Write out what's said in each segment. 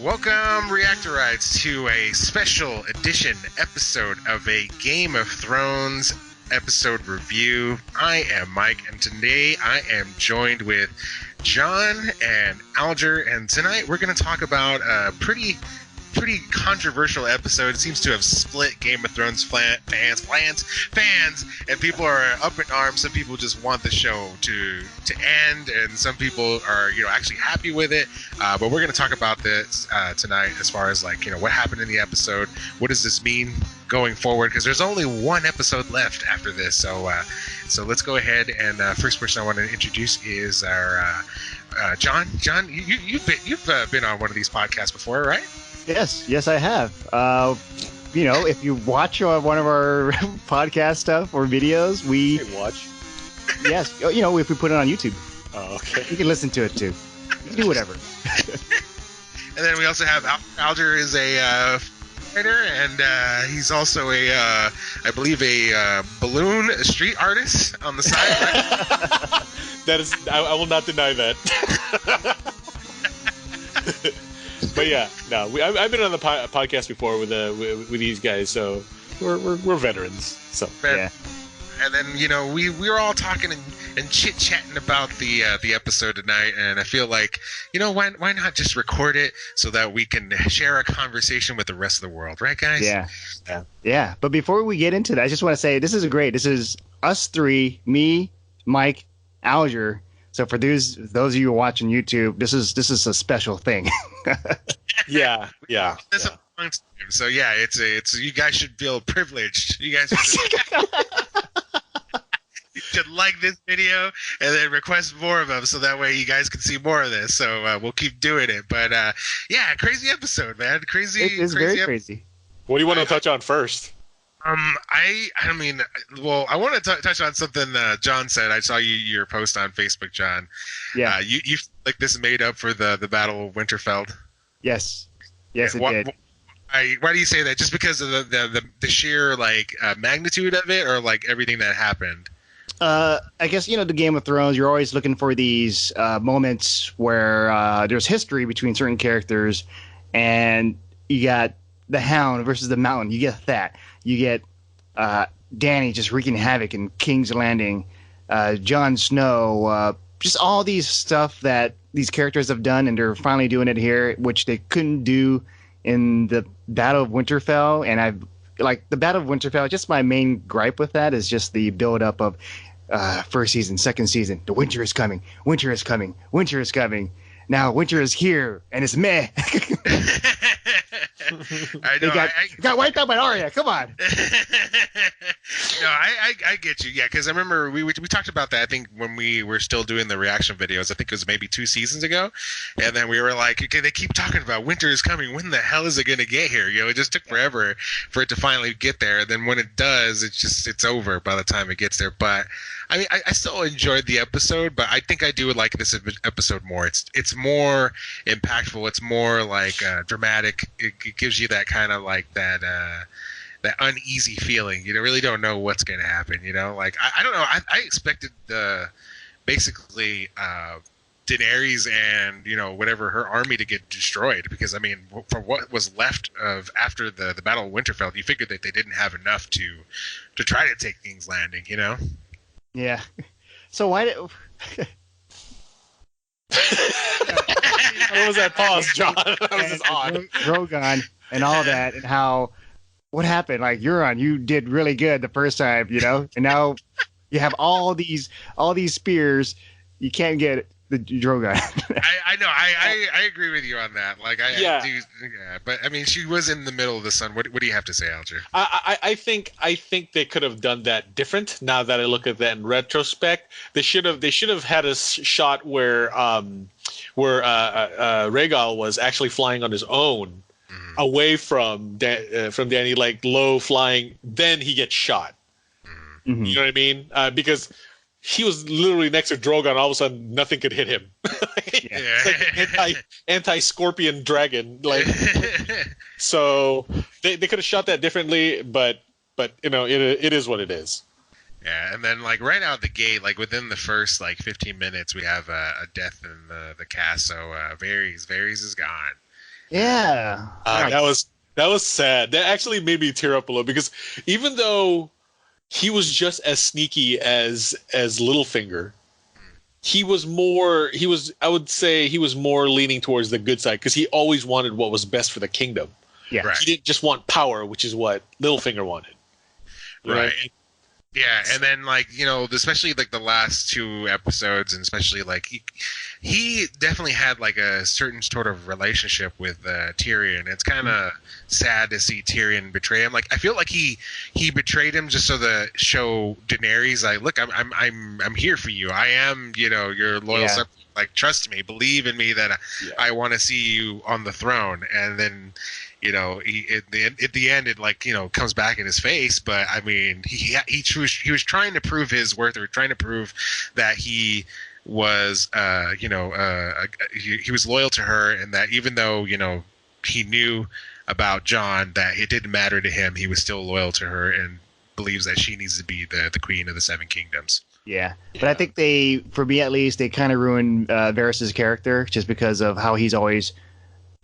Welcome, Reactorites, to a special edition episode of a Game of Thrones episode review. I am Mike, and today I am joined with John and Alger, and tonight we're going to talk about a pretty controversial episode. It seems to have split Game of Thrones fans, and people are up in arms. Some people just want the show to end, and some people are actually happy with it. But we're going to talk about this tonight, as far as what happened in the episode. What does this mean going forward? Because there's only one episode left after this. So let's go ahead, and first person I want to introduce is our John. John, you've been on one of these podcasts before, right? Yes, I have. If you watch one of our podcast stuff or videos, we watch. Yes, if we put it on YouTube. Oh, okay. You can listen to it too. You can do whatever. And then we also have Alger is a writer, and he's also I believe a balloon street artist on the side. Right? That is, I will not deny that. But yeah, no, I've been on the podcast before with these guys, so we're veterans. So yeah. And then we were all talking and chit chatting about the episode tonight, and I feel like why not just record it so that we can share a conversation with the rest of the world, right, guys? Yeah. But before we get into that, I just want to say this is us three, me, Mike, Alger. So for those of you who are watching YouTube, this is a special thing. Yeah. That's a long time. So yeah, it's you guys should feel privileged. You guys should like this video and then request more of them, so that way you guys can see more of this. So we'll keep doing it. But yeah, crazy episode, man. Crazy. It's very crazy. What do you want to touch on first? I want to touch on something John said. I saw your post on Facebook, John. Yeah. You like this made up for the Battle of Winterfell? Yes, it did. Why do you say that? Just because of the sheer magnitude of it, or everything that happened? I guess the Game of Thrones. You're always looking for these moments where there's history between certain characters, and you got the Hound versus the Mountain. You get that. You get Dany just wreaking havoc in King's Landing, Jon Snow, just all these stuff that these characters have done, and they're finally doing it here, which they couldn't do in the Battle of Winterfell. And the Battle of Winterfell, just my main gripe with that is just the build-up of first season, second season. The winter is coming. Winter is coming. Winter is coming. Now winter is here, and it's meh. I know. Got wiped out by Arya. Come on. No, I get you. Yeah, because I remember we talked about that. I think when we were still doing the reaction videos. I think it was maybe 2 seasons ago, and then we were like, okay, they keep talking about winter is coming. When the hell is it going to get here? It just took forever for it to finally get there. And then when it does, it's over by the time it gets there. But I mean, I still enjoyed the episode, but I think I do like this episode more. It's more impactful. It's more dramatic. It gives you that kind of that uneasy feeling. You really don't know what's going to happen. I don't know. I expected basically Daenerys and whatever her army to get destroyed, because I mean, for what was left of after the Battle of Winterfell, you figured that they didn't have enough to try to take King's Landing. Yeah. So why did? What was that pause, John? That was just odd. Drogon and all that, and what happened? Euron, you did really good the first time, and now you have all these spears. You can't get the Drogon. I know. I agree with you on that. I do. Yeah, but I mean, she was in the middle of the sun. What do you have to say, Alger? I think they could have done that different. Now that I look at that in retrospect, they should have had a shot where Rhaegal was actually flying on his own, away from Dany, low flying. Then he gets shot. Mm-hmm. You know what I mean? Because he was literally next to Drogon. All of a sudden, nothing could hit him. Anti-scorpion dragon. So they could have shot that differently, but it is what it is. Yeah, and then right out the gate, within the first 15 minutes, we have a death in the cast. So Varys is gone, Yeah. That was sad. That actually made me tear up a little because even though he was just as sneaky as Littlefinger, I would say he was more leaning towards the good side because he always wanted what was best for the kingdom. Yeah. Right. He didn't just want power, which is what Littlefinger wanted. You know what I Right. mean? Yeah, and then like especially like the last two episodes, and especially like he definitely had like a certain sort of relationship with Tyrion. It's kind of sad to see Tyrion betray him. Like I feel like he betrayed him just so the show Daenerys like, look, I'm here for you. I am your loyal subject. Like trust me, believe in me that I want to see you on the throne. And then he at the end it comes back in his face. But I mean, he was trying to prove his worth, or trying to prove that he was he was loyal to her, and that even though he knew about Jon, that it didn't matter to him, he was still loyal to her and believes that she needs to be the queen of the Seven Kingdoms. Yeah, but I think for me at least, they kind of ruined Varys' character just because of how he's always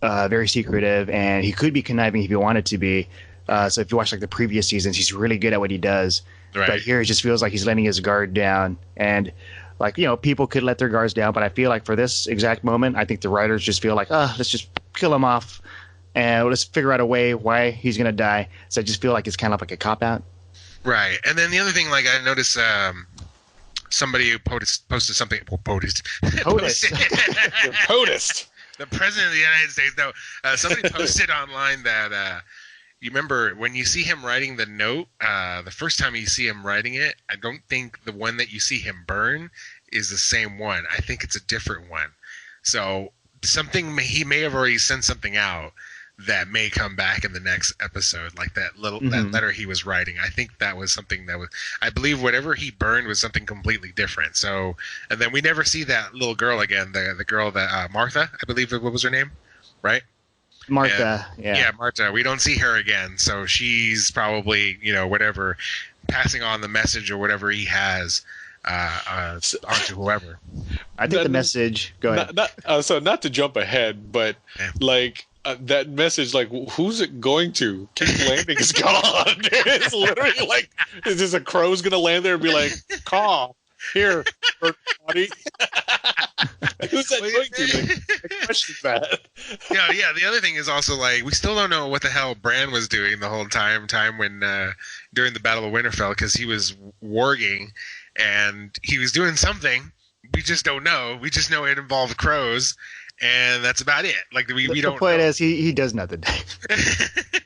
very secretive, and he could be conniving if he wanted to be. So if you watch like the previous seasons, he's really good at what he does. Right. But here it just feels like he's letting his guard down, and like people could let their guards down, but I feel like for this exact moment, I think the writers just feel like, let's just kill him off, and let's figure out a way why he's gonna die. So I just feel like it's kind of like a cop out. Right, and then the other thing, like I noticed. Somebody who posted something. POTUS. POTUS. The president of the United States. No, somebody posted online that you remember when you see him writing the note. The first time you see him writing it, I don't think the one that you see him burn is the same one. I think it's a different one. So he may have already sent something out that may come back in the next episode, like that letter he was writing. I think that was something that was, I believe whatever he burned was something completely different. So, and then we never see that little girl again, the girl that, Martha, I believe, what was her name? Right? Martha, Yeah, Martha. We don't see her again. So she's probably, whatever, passing on the message or whatever he has onto whoever. I think the message, go ahead. So not to jump ahead, but like, that message, like, who's it going to? King's Landing is gone. It's literally like, is this a crow's gonna land there and be like, caw, here, buddy? Who's that going to? Like, I question that. Yeah. The other thing is also like we still don't know what the hell Bran was doing the whole time when during the Battle of Winterfell, because he was warging and he was doing something. We just don't know. We just know it involved crows. And that's about it. Like we don't. The point is, he does nothing.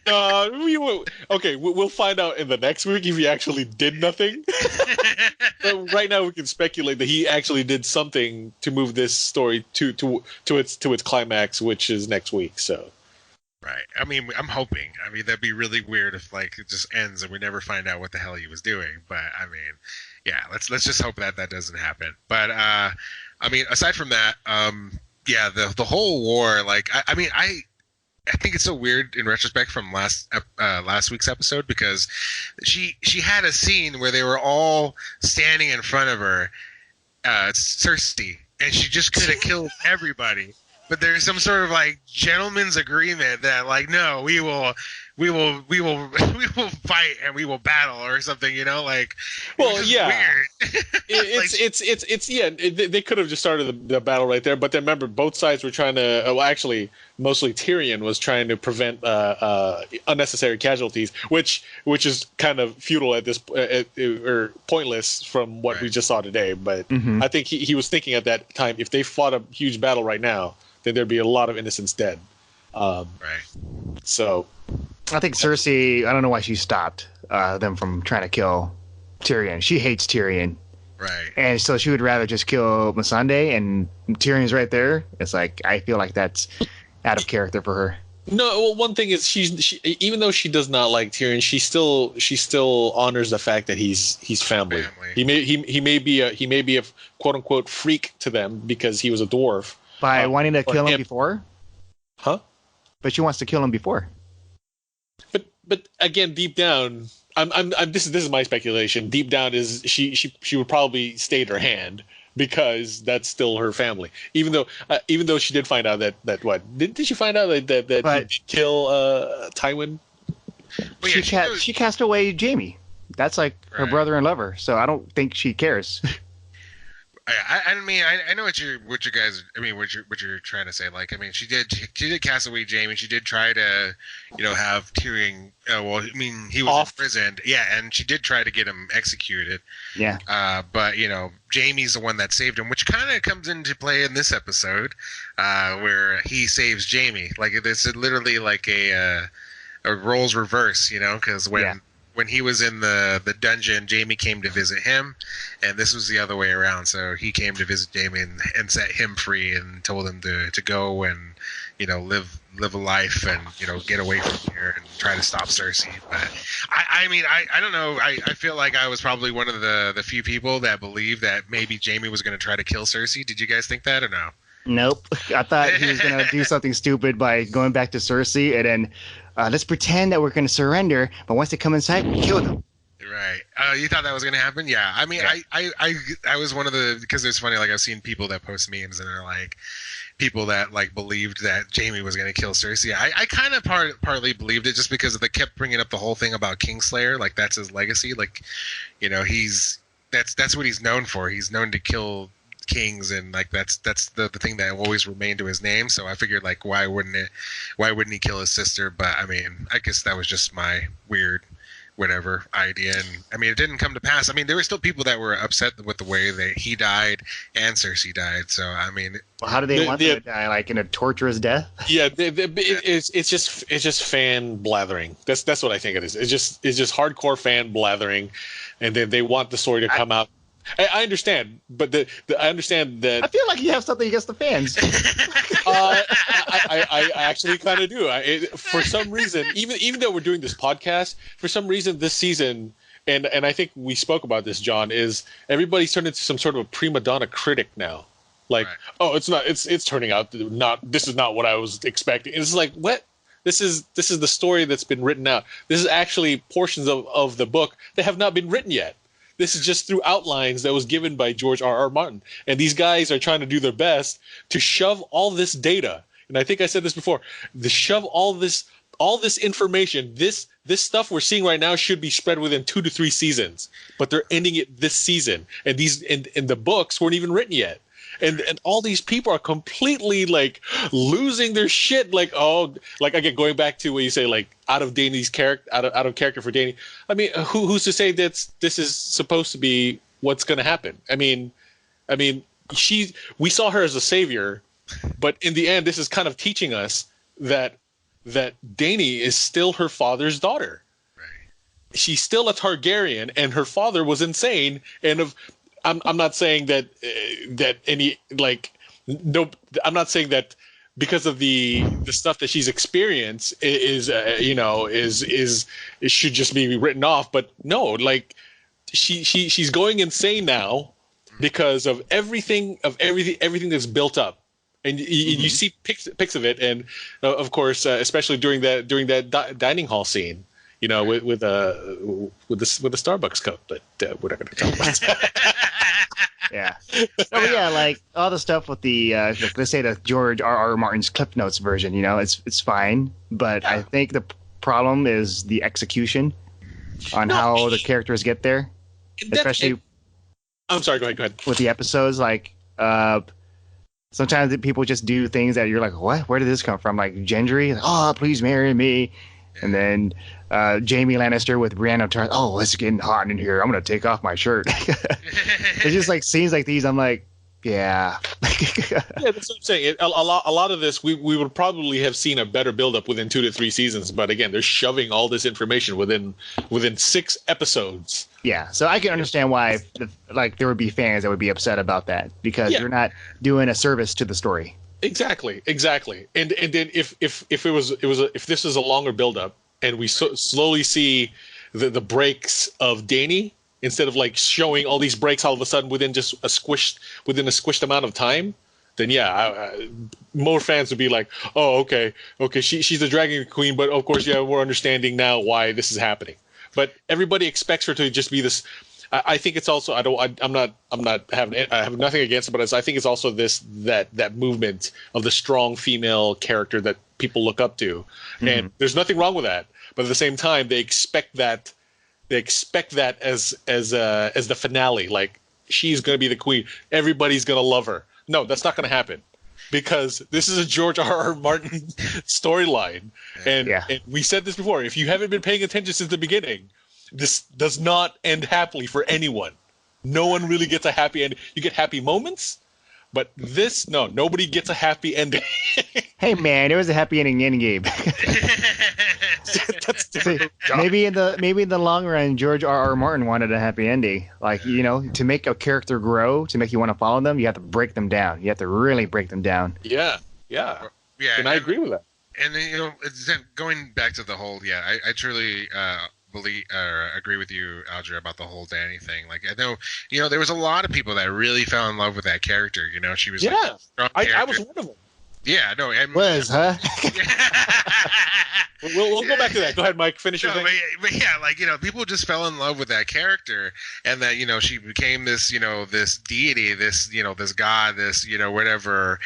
We'll find out in the next week if he actually did nothing. But right now, we can speculate that he actually did something to move this story to its climax, which is next week. So. Right. I mean, I'm hoping. I mean, that'd be really weird if like it just ends and we never find out what the hell he was doing. But I mean, yeah, let's just hope that doesn't happen. But I mean, aside from that, yeah, the whole war, like I mean, I think it's so weird in retrospect from last week's episode, because she had a scene where they were all standing in front of her, Cersei, and she just could have killed everybody. But there's some sort of like gentleman's agreement that like, no, we will fight and we will battle or something, like. Well, yeah, weird. They could have just started the battle right there, but then remember, both sides were trying to. Well, actually, mostly Tyrion was trying to prevent unnecessary casualties, which is kind of futile at this or pointless from what we just saw today. But I think he was thinking at that time, if they fought a huge battle right now, then there'd be a lot of innocents dead. Right. So, I think Cersei, I don't know why she stopped them from trying to kill Tyrion. She hates Tyrion. Right. And so she would rather just kill Missandei, and Tyrion's right there. It's like, I feel like that's out of character for her. No, well, one thing is she even though she does not like Tyrion, she still honors the fact that he's family. He may be a quote unquote freak to them because he was a dwarf. By wanting to kill him before? Huh? But she wants to kill him before. But again, deep down, this is my speculation. Deep down is she would probably stayed her hand, because that's still her family. Even though she did find out that what did she find out that he But- did kill Tywin? Well, yeah, She cast away Jamie. That's like her Right. brother and lover. So I don't think she cares. I mean, I know what you guys. I mean, what you're trying to say. Like, I mean, she did cast away Jamie. She did try to, have Tyrion. Well, I mean, he was imprisoned. Yeah, and she did try to get him executed. Yeah. But Jamie's the one that saved him, which kind of comes into play in this episode, where he saves Jamie. Like, it's literally like a roles reverse. Because when he was in the dungeon, Jamie came to visit him, and this was the other way around. So he came to visit Jamie and set him free and told him to go and live a life and get away from here and try to stop Cersei. But I mean I don't know. I feel like I was probably one of the few people that believed that maybe Jamie was going to try to kill Cersei. Did you guys think that or no? Nope. I thought he was going to do something stupid by going back to Cersei and then let's pretend that we're going to surrender, but once they come inside, we kill them. Right. You thought that was going to happen? Yeah. I mean, yeah. I was one of the, because it's funny, like I've seen people that post memes and they're like, people that like believed that Jamie was going to kill Cersei. I kind of partly believed it just because they kept bringing up the whole thing about Kingslayer. Like that's his legacy. Like, that's what he's known for. He's known to kill kings, and like that's the thing that always remained to his name. So I figured like why wouldn't he kill his sister? But I mean, I guess that was just my weird whatever idea, and I mean it didn't come to pass. I mean there were still people that were upset with the way that he died and Cersei died. So I mean, well, how do they want them to die? Like in a torturous death? Yeah, it's just fan blathering. That's what I think it is. It's just hardcore fan blathering, and then they want the story to come out. I understand, but I understand that. I feel like you have something against the fans. I actually kind of do. For some reason, even though we're doing this podcast, for some reason this season, and I think we spoke about this, John, is everybody's turned into some sort of a prima donna critic now. Like, right. Oh, it's turning out this is not what I was expecting. And it's like, what? This is the story that's been written out. This is actually portions of the book that have not been written yet. This is just through outlines that was given by George R.R. Martin. And these guys are trying to do their best to shove all this data. And I think I said this before, to shove all this information, this stuff we're seeing right now should be spread within 2 to 3 seasons. But they're ending it this season. And and the books weren't even written yet. And all these people are completely like losing their shit. Like, oh, like again, going back to what you say, like out of Dany's character, out of character for Dany. I mean, who's to say that this is supposed to be what's going to happen? I mean, we saw her as a savior, but in the end, this is kind of teaching us that Dany is still her father's daughter. Right. She's still a Targaryen, and her father was insane. And I'm not saying that any like no. I'm not saying that because of the stuff that she's experienced is it should just be written off. But no, like she's going insane now because of everything that's built up, and you see pics of it, and of course, especially during that dining hall scene. With the Starbucks cup, but we're not going to talk about that. Yeah. So yeah, like all the stuff with the let's say the George R.R. Martin's Cliff Notes version, it's fine, but I think the problem is the execution on how the characters get there, especially. I'm sorry. Go ahead. With the episodes, like sometimes people just do things that you're like, what? Where did this come from? Like Gendry, oh, please marry me, and then. Jaime Lannister with Brienne of Tarth. Oh, it's getting hot in here. I'm gonna take off my shirt. It's just like scenes like these. I'm like, yeah. Yeah, that's what I'm saying. A lot of this, we would probably have seen a better build-up within 2 to 3 seasons. But again, they're shoving all this information within 6 episodes. Yeah, so I can understand why, there would be fans that would be upset about that because you're not doing a service to the story. Exactly. And then if this is a longer build-up. And we slowly see the breaks of Dany instead of like showing all these breaks all of a sudden within just a squished amount of time. Then more fans would be like, oh, okay, she's the Dragon Queen, but of course, we're understanding now why this is happening. But everybody expects her to just be this. I think it's also I have nothing against it, but I think it's also that movement of the strong female character that people look up to, and there's nothing wrong with that. But at the same time, they expect that as the finale, like she's going to be the queen, everybody's going to love her. No, that's not going to happen. Because this is a George R.R. Martin storyline. And we said this before. If you haven't been paying attention since the beginning, this does not end happily for anyone. No one really gets a happy end. You get happy moments, but nobody gets a happy ending. Hey, man, it was a happy ending in game. That's different. Maybe in the long run, George R.R. Martin wanted a happy ending. Like, to make a character grow, to make you want to follow them, you have to break them down. You have to really break them down. Yeah. And I agree with that. And then, going back to the whole, I truly believe agree with you, Alger, about the whole Danny thing. Like, I know, there was a lot of people that really fell in love with that character. She was like a strong character. I was one of them. Yeah, no, was, huh? We'll go back to that. Go ahead, Mike. Finish your thing. But people just fell in love with that character, and that she became this this deity, this god, this whatever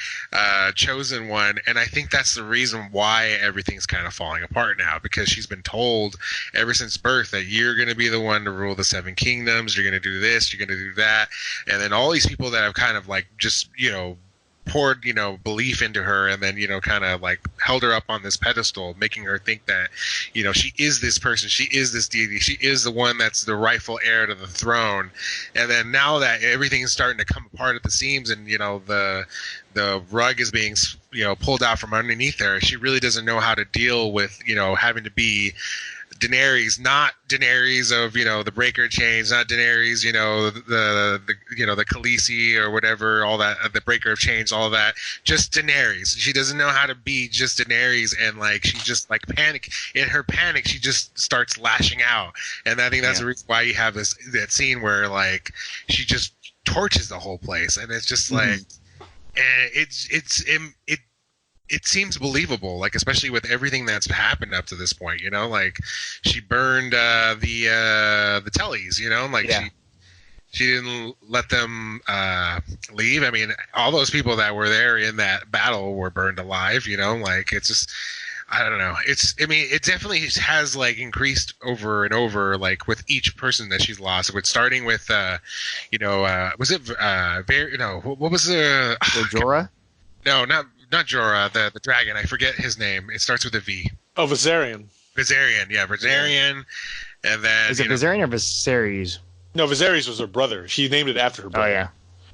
chosen one. And I think that's the reason why everything's kind of falling apart now, because she's been told ever since birth that you're going to be the one to rule the seven kingdoms. You're going to do this. You're going to do that. And then all these people that have kind of like just poured belief into her, and then kind of like held her up on this pedestal, making her think that she is this person, she is this deity, she is the one that's the rightful heir to the throne. And then now that everything's starting to come apart at the seams, and the rug is being pulled out from underneath her, she really doesn't know how to deal with having to be Daenerys, not Daenerys of the Breaker Chains, not Daenerys the Khaleesi or whatever, all that, the Breaker of Chains, all that, just Daenerys. She doesn't know how to be just Daenerys, and like she just like panic. In her panic, she just starts lashing out, and I think that's the reason why you have that scene where like she just torches the whole place, and it's just like, and it seems believable, like especially with everything that's happened up to this point. Like she burned the tellies. She didn't let them leave. I mean, all those people that were there in that battle were burned alive. Like it's just, I don't know. It definitely has like increased over and over, like with each person that she's lost. With starting with, was it what was the Jorah? No, not Jorah, the dragon. I forget his name. It starts with a V. Oh, Viserion. Viserion. And then is it Viserion or Viserys? No, Viserys was her brother. She named it after her brother. Oh yeah.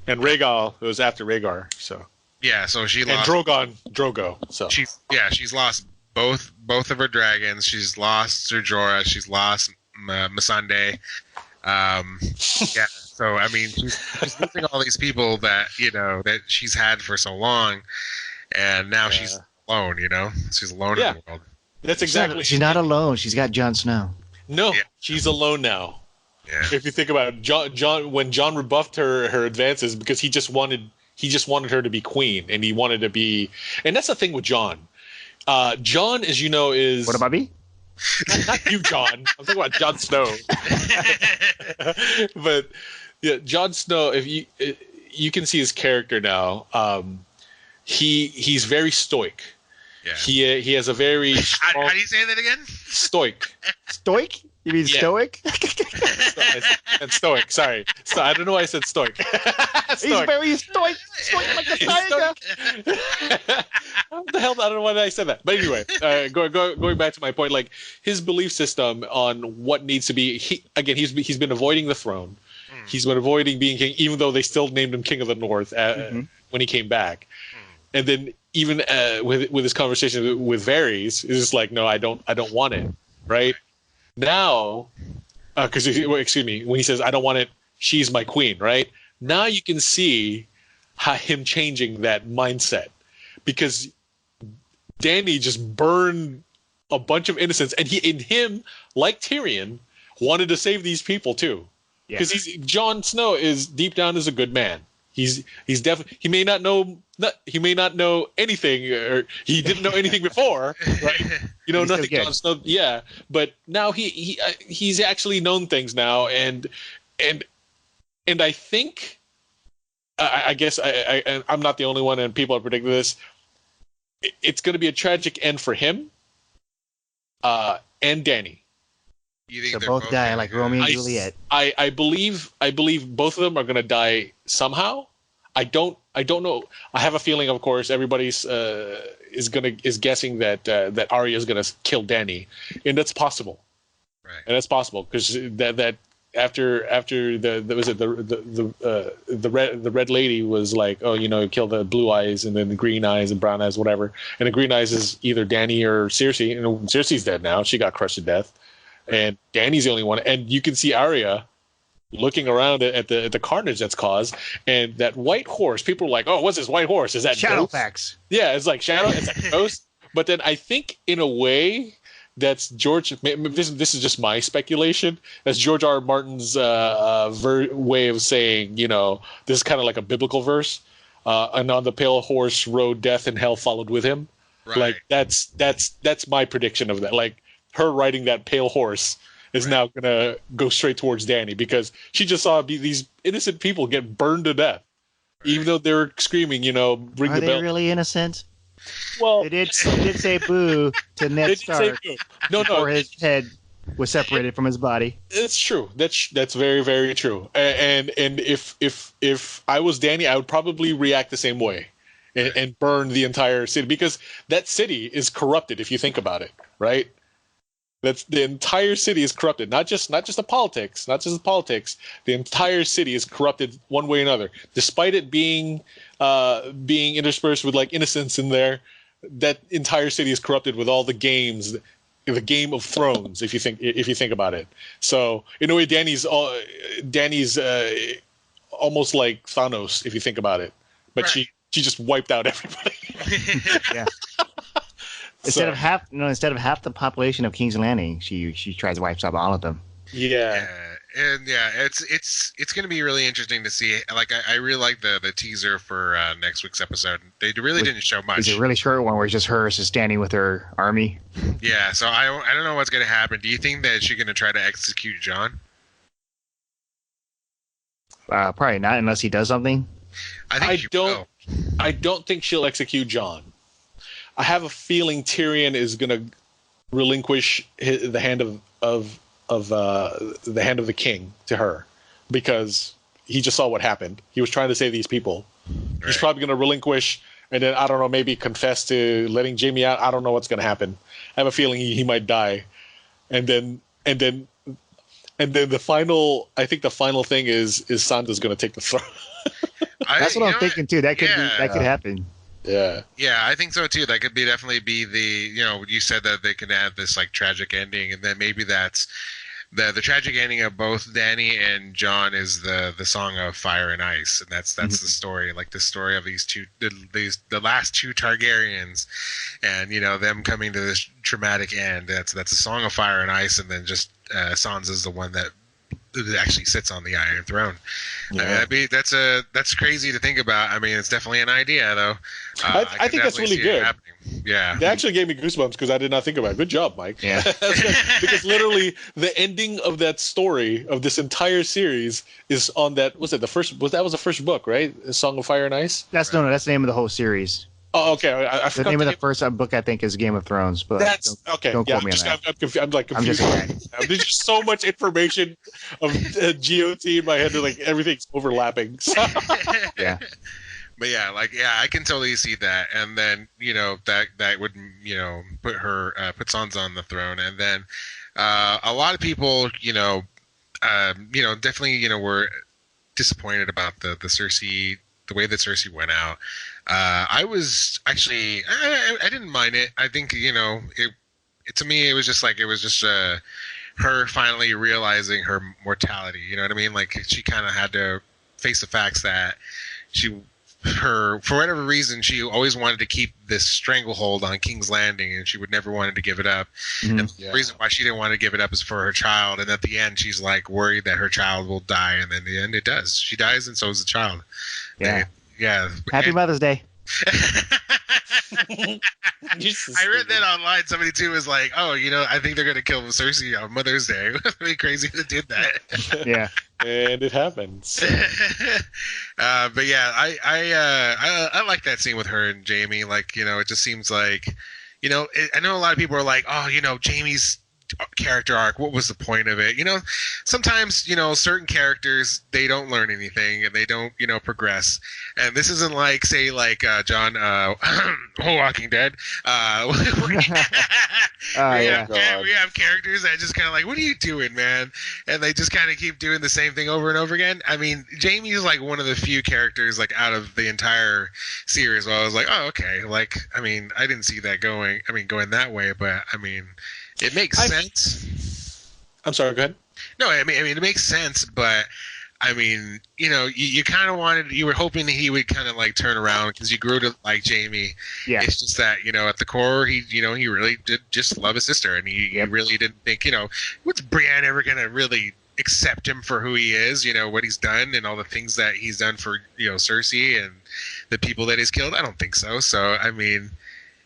And Rhaegal, it was after Rhaegar. So. Yeah, so she lost. And Drogo. So. She's lost both of her dragons. She's lost Ser Jorah. She's lost Missandei. Yeah. So I mean, she's losing all these people that that she's had for so long. And now she's alone, She's alone in the world. That's exactly. She's not alone. She's got Jon Snow. No, she's alone now. Yeah. If you think about it, John, when John rebuffed her advances, because he just wanted her to be queen, and he wanted to be, and that's the thing with John. John, as you know, is what about me? Not you, John. I'm talking about Jon Snow. But yeah, Jon Snow. If you can see his character now. He's very stoic. Yeah. He has a very how do you say that again? Stoic. Stoic? You mean stoic? And stoic. Sorry. So I don't know why I said stoic. He's very stoic. Stoic like a tiger. What the hell? I don't know why I said that. But anyway, going back to my point, like his belief system on what needs to be. He's been avoiding the throne. He's been avoiding being king, even though they still named him King of the North when he came back. And then even with his conversation with Varys, it's just like, no, I don't want it, right? Now, excuse me, when he says, I don't want it, she's my queen, right? Now you can see him changing that mindset, because Dany just burned a bunch of innocents, and him, like Tyrion, wanted to save these people too. Because Jon Snow is deep down is a good man. He's definitely, he may not know anything, or he didn't know anything before, right? Nothing. Jon Snow, but now he's actually known things now, and and I think I guess I'm not the only one, and people are predicting this. It's going to be a tragic end for him and Danny. You think So they're both die like Romeo and I, Juliet. I believe both of them are going to die somehow. I don't know. I have a feeling, of course, everybody's is guessing that Arya is going to kill Danny, and that's possible. Right. And that's possible because that after the red lady was like, oh, kill the blue eyes and then the green eyes and brown eyes, whatever. And the green eyes is either Danny or Cersei. And Cersei's dead now; she got crushed to death, and Danny's the only one. And you can see Arya looking around at the carnage that's caused, and that white horse. People are like, oh, what's this white horse? Is that Shadowfax? Yeah, it's like Shadow. It's like Ghost. But then I think in a way, that's George. This is just my speculation. That's George R. R. Martin's way of saying, this is kind of like a biblical verse. And on the pale horse rode death, and hell followed with him. Right. Like that's my prediction of that. Like her riding that pale horse is now gonna go straight towards Danny because she just saw these innocent people get burned to death, even though they were screaming, ring Are the they bell. really innocent? Well, They did say boo to Ned they did say Stark boo. No, before his head was separated from his body. it's true. That's very, very true. And if I was Danny, I would probably react the same way and burn the entire city because that city is corrupted. If you think about it, right? That's the entire city is corrupted. Not just the politics. The entire city is corrupted one way or another. Despite it being interspersed with like innocence in there, that entire city is corrupted with all the games, the Game of Thrones. If you think about it, so in a way, Danny's almost like Thanos. If you think about it, but Right. she just wiped out everybody. Yeah. Instead of half the population of King's Landing, she tries to wipe out all of them. Yeah. And it's going to be really interesting to see. Like I really like the teaser for next week's episode. They really didn't show much. It's a really short one where it's just her just standing with her army. Yeah, so I don't know what's going to happen. Do you think that she's going to try to execute John? Probably not unless he does something. I think she will. I don't think she'll execute John. I have a feeling Tyrion is going to relinquish the hand of the hand of the king to her because he just saw what happened. He was trying to save these people. Right. He's probably going to relinquish and then I don't know, maybe confess to letting Jaime out. I don't know what's going to happen. I have a feeling he might die, and then the final. I think the final thing is Sansa's going to take the throne. That's what I'm thinking too. That could happen. Yeah. Yeah, I think so too. That could definitely be the you said that they could have this like tragic ending, and then maybe that's the tragic ending of both Dany and Jon is the Song of Fire and Ice, and that's the story, like the story of these two, the last two Targaryens, and them coming to this traumatic end. That's a Song of Fire and Ice, and then just Sansa's the one that actually sits on the Iron Throne. Yeah. I mean, that's crazy to think about. I mean, it's definitely an idea, though. I think that's really good. Yeah, they actually gave me goosebumps because I did not think about it. Good job, Mike. Yeah, because literally the ending of that story of this entire series is on that. Was it the first? That was the first book, right? Song of Fire and Ice. That's the name of the whole series. Oh, okay. I the name of the first book, I think, is Game of Thrones. But that's okay. Don't quote me on that. I'm like confused. There's just so much information of GOT in my head. Like everything's overlapping. So. Yeah. But I can totally see that, and then that would put Sansa on the throne, and then a lot of people definitely were disappointed about the Cersei, the way that Cersei went out. I was actually I didn't mind it. I think it to me it was just her finally realizing her mortality. You know what I mean? Like she kind of had to face the facts that for whatever reason, she always wanted to keep this stranglehold on King's Landing, and she would never wanted to give it up. Mm-hmm. And the reason why she didn't want to give it up is for her child. And at the end, she's like worried that her child will die, and then in the end, it does. She dies, and so is the child. Yeah. Yeah. Happy Mother's Day. I read that online. Somebody too was like, "Oh, I think they're gonna kill Cersei on Mother's Day." It'd be crazy if they did that. Yeah. And it happens. But yeah, I like that scene with her and Jamie. Like, it just seems like, I know a lot of people are like, "Oh, Jamie's character arc, what was the point of it?" Sometimes, certain characters, they don't learn anything and they don't, progress. And this isn't like, say, like John Walking Dead. Yeah. We have characters that just kind of like, what are you doing, man? And they just kind of keep doing the same thing over and over again. I mean, Jamie is like one of the few characters like out of the entire series where I was like, oh, okay. Like, I mean, I didn't see that going that way, but I mean, it makes sense. I'm sorry, go ahead. No, I mean, it makes sense, but I mean, you kind of you were hoping he would kind of like turn around because you grew to like Jamie. Yeah. It's just that, at the core, he really did just love his sister, and he really didn't think, what's Brienne ever gonna really accept him for who he is? What he's done and all the things that he's done for Cersei and the people that he's killed. I don't think so. So I mean,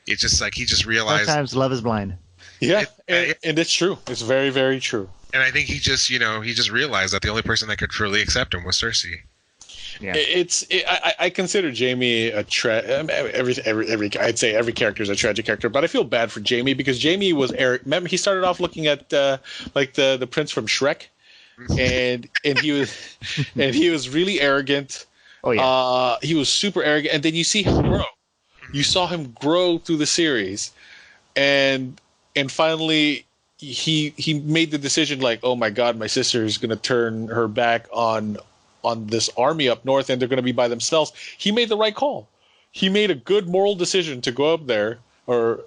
it's just like he just realized. Sometimes love is blind. Yeah, and it's true. It's very, very true. And I think he just realized that the only person that could truly accept him was Cersei. Yeah, I consider Jamie a I'd say every character is a tragic character, but I feel bad for Jamie because Jamie was remember he started off looking at like the prince from Shrek, and he was really arrogant. Oh yeah, he was super arrogant, and then you see him grow. You saw him grow through the series, and finally he made the decision like, oh my God, my sister is going to turn her back on this army up north and they're going to be by themselves. He made the right call. He made a good moral decision to go up there, or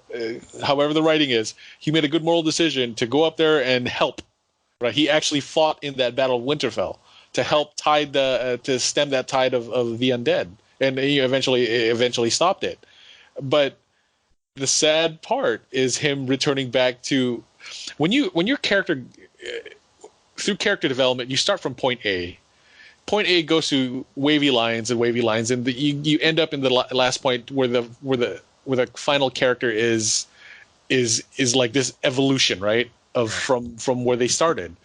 however the writing is. He made a good moral decision to go up there and help. Right? He actually fought in that Battle of Winterfell to help to stem that tide of the undead, and he eventually stopped it. But the sad part is him returning back to when your character through character development, you start from point A. Point A goes to wavy lines, and you end up in the last point where the final character is like this evolution, right? From where they started.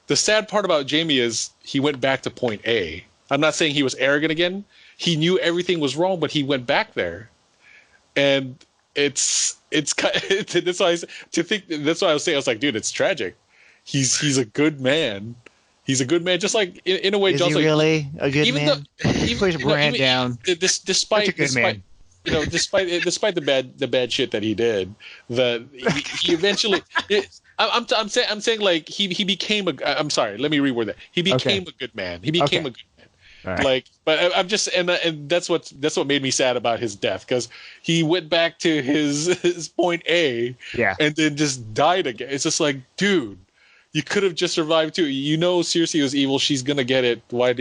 The sad part about Jamie is he went back to point A. I'm not saying he was arrogant again. He knew everything was wrong, but he went back there, and that's why that's why I was saying, I was like, dude, it's tragic. He's a good man. He's a good man, just like in a way. Is John's he like, really a good man? He puts Brand down. Despite man. Despite the bad shit that he did, he eventually. I'm saying like he became a. I'm sorry. Let me reword that. He became a good man. He became a good man. Right. Like, but I'm just and that's what made me sad about his death, because he went back to his point A, and then just died again. It's just like, dude, you could have just survived too. Cersei was evil. She's gonna get it. But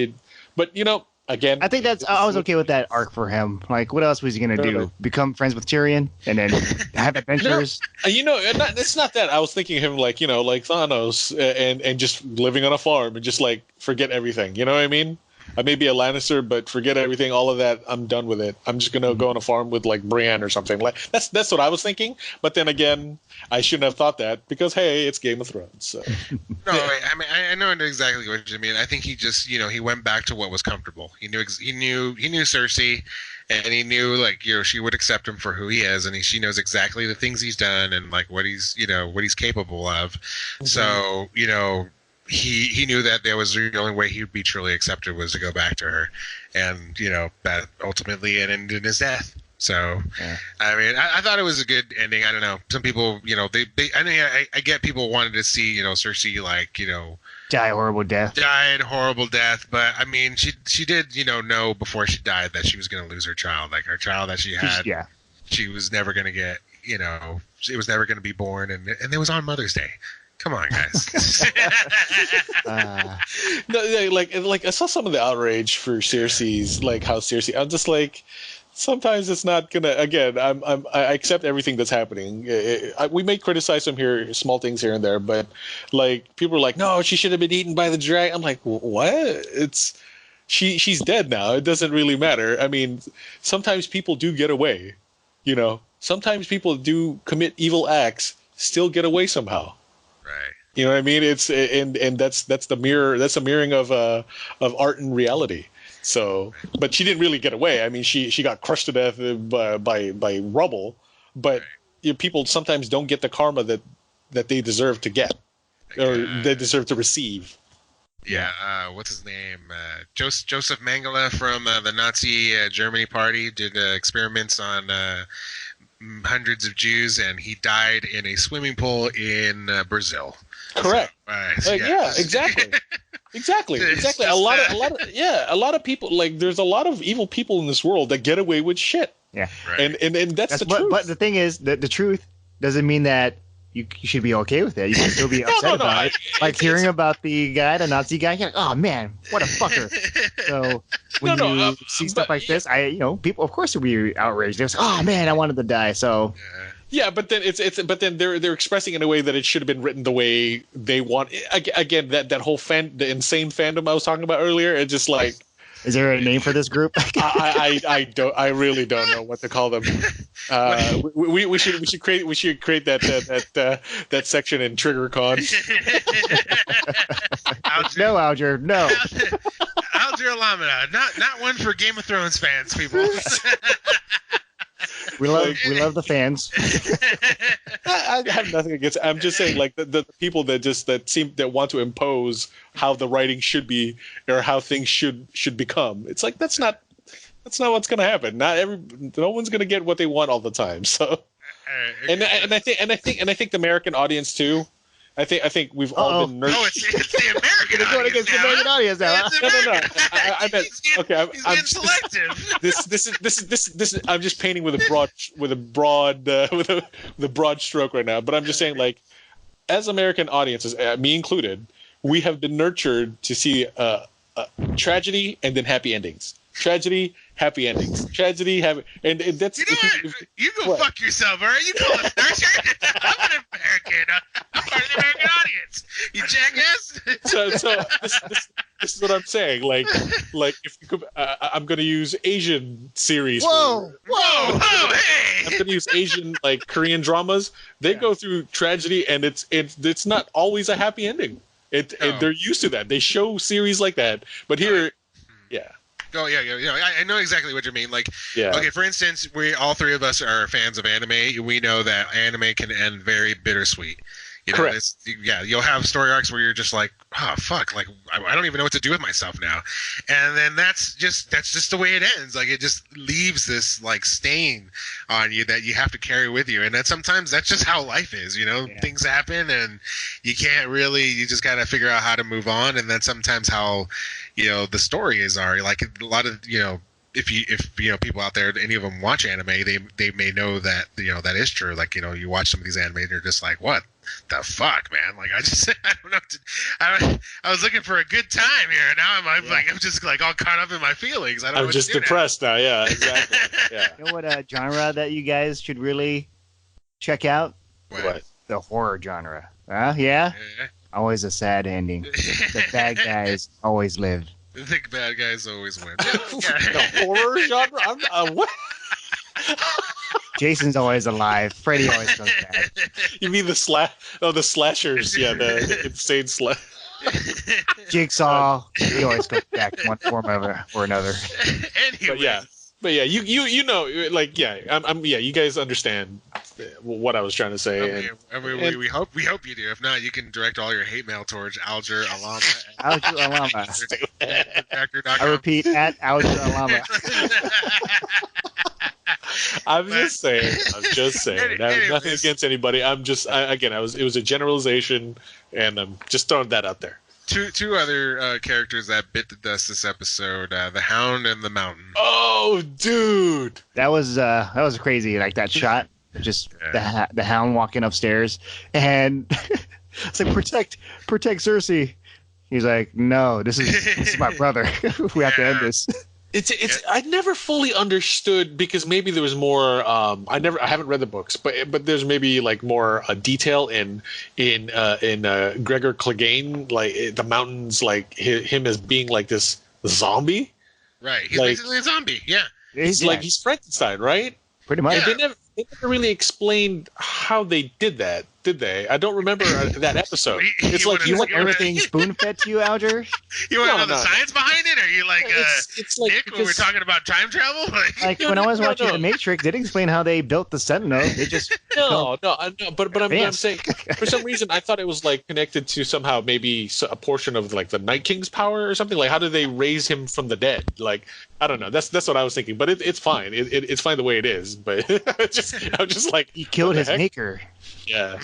again, I think I was okay with that arc for him. Like, what else was he gonna do? Become friends with Tyrion and then have adventures? It's not that. I was thinking of him like like Thanos, and just living on a farm and just like forget everything. You know what I mean? I may be a Lannister, but forget everything. All of that, I'm done with it. I'm just gonna go on a farm with like Brienne or something. Like that's what I was thinking. But then again, I shouldn't have thought that, because hey, it's Game of Thrones. So. No, I mean I know exactly what you mean. I think he just he went back to what was comfortable. He knew Cersei, and he knew like she would accept him for who he is, and she knows exactly the things he's done and like what he's capable of. Mm-hmm. So he knew that there was the only way he would be truly accepted was to go back to her, and that ultimately ended in his death. So I mean, I thought it was a good ending. I don't know. Some people, I get people wanted to see Cersei like die a horrible death. Died a horrible death, but I mean, she did know before she died that she was going to lose her child, like her child that she had. Yeah. She was never going to get. It was never going to be born, and it was on Mother's Day. Come on, guys. No, like I saw some of the outrage for Cersei's, like how Cersei. I'm just like, sometimes it's not gonna. Again, I accept everything that's happening. We may criticize some small things here and there, but like people are like, no, she should have been eaten by the dragon. I'm like, what? she's dead now. It doesn't really matter. I mean, sometimes people do get away. You know, sometimes people do commit evil acts, still get away somehow. Right. You know what I mean? It's and that's the mirror. That's a mirroring of art and reality. So, but she didn't really get away. I mean, she got crushed to death by rubble. But people sometimes don't get the karma that they deserve to get, or they deserve to receive. Yeah, what's his name? Joseph Mengele from the Nazi Germany party did experiments on hundreds of Jews, and he died in a swimming pool in Brazil. Correct. So, yeah, exactly. Exactly. A lot of people, like, there's a lot of evil people in this world that get away with shit. Yeah. Right. And that's the truth. But the thing is that the truth doesn't mean that you should be okay with it. You can still be upset about it. Like hearing about the Nazi guy, you're like, oh man, what a fucker. So when you see stuff like this, people, of course, will be outraged. They're like, oh man, I wanted to die. So yeah, but then but then they're expressing in a way that it should have been written the way they want. Again, that whole the insane fandom I was talking about earlier. It's just like. Is there a name for this group? I really don't know what to call them. We should create that section in TriggerCon. No, Alger, no. Alger Alameda, not one for Game of Thrones fans, people. We love the fans. I have nothing against it. I'm just saying, like, the people that want to impose how the writing should be or how things should become. It's like that's not what's going to happen. No one's going to get what they want all the time. So, and I think the American audience too. I think we've all been nurtured. Oh, it's the American audience. Going against the American audience now. No. I meant okay. I'm selective. This. I'm just painting with a broad stroke right now. But I'm just saying, like, as American audiences, me included, we have been nurtured to see tragedy and then happy endings. Tragedy, happy endings. Tragedy, happy, and that's. You know what? You go fuck yourself, all right? You call us nurtured? I'm an American. I'm part of the American audience. You jackass. So this is what I'm saying. Like if you could, I'm going to use Asian series. Whoa, hey! I'm going to use Asian, like, Korean dramas. They go through tragedy, and it's not always a happy ending. They're used to that. They show series like that, but here, yeah. Oh yeah. I know exactly what you mean. Like, yeah. Okay, for instance, we all three of us are fans of anime. We know that anime can end very bittersweet. Correct. You'll have story arcs where you're just like, oh fuck, like I don't even know what to do with myself now, and then that's just the way it ends. Like, it just leaves this, like, stain on you that you have to carry with you, and sometimes that's just how life is. Things happen, and you just gotta figure out how to move on, and then sometimes how the stories are like a lot of if people out there, any of them watch anime, they may know that that is true. Like, you watch some of these anime and you're just like, what the fuck, man? Like, I don't know. I was looking for a good time here, and now I'm just like all caught up in my feelings. I'm just depressed now. Yeah, exactly. Yeah. You know what genre that you guys should really check out? What? The horror genre. Yeah. Always a sad ending. The bad guys always live. The bad guys always win. The horror genre? What? Jason's always alive. Freddy always goes bad. You mean the slashers? Yeah, the insane Jigsaw. He always goes back to one form or another. Anyway. But yeah, you know, like, yeah, you guys understand what I was trying to say. We hope you do. If not, you can direct all your hate mail towards Alger Alama. Alger Alama. I repeat, at Alger Alama. I'm just saying. I have nothing against anybody. It was a generalization, and I'm just throwing that out there. Two other characters that bit the dust this episode: the Hound and the Mountain. Oh, dude, that was crazy. Like that shot, just the Hound walking upstairs, and it's like protect Cersei. He's like, no, this is my brother. We have to end this. I never fully understood, because maybe there was more. I haven't read the books, but there's maybe like more detail in Gregor Clegane, like the mountains, like him as being like this zombie. Right. He's Like- basically a zombie. Yeah. He's like he's Frankenstein, right? pretty much. And they never really explained how they did that, did they? I don't remember that episode. It's like You he's want like everything spoon fed to you, Alger? You want to No, know the no. science behind it? Or are you like it's like Nick when we're because- talking about time travel? Like when I was No, watching no. The Matrix, they didn't explain how they built the Sentinel. They just No, but I'm Advanced. saying for some reason I thought it was like connected to somehow maybe a portion of like the Night King's power or something. Like how did they raise him from the dead? Like I don't know. That's what I was thinking. But it's fine. It's fine the way it is. But I'm just like he killed what the his heck? maker. Yeah,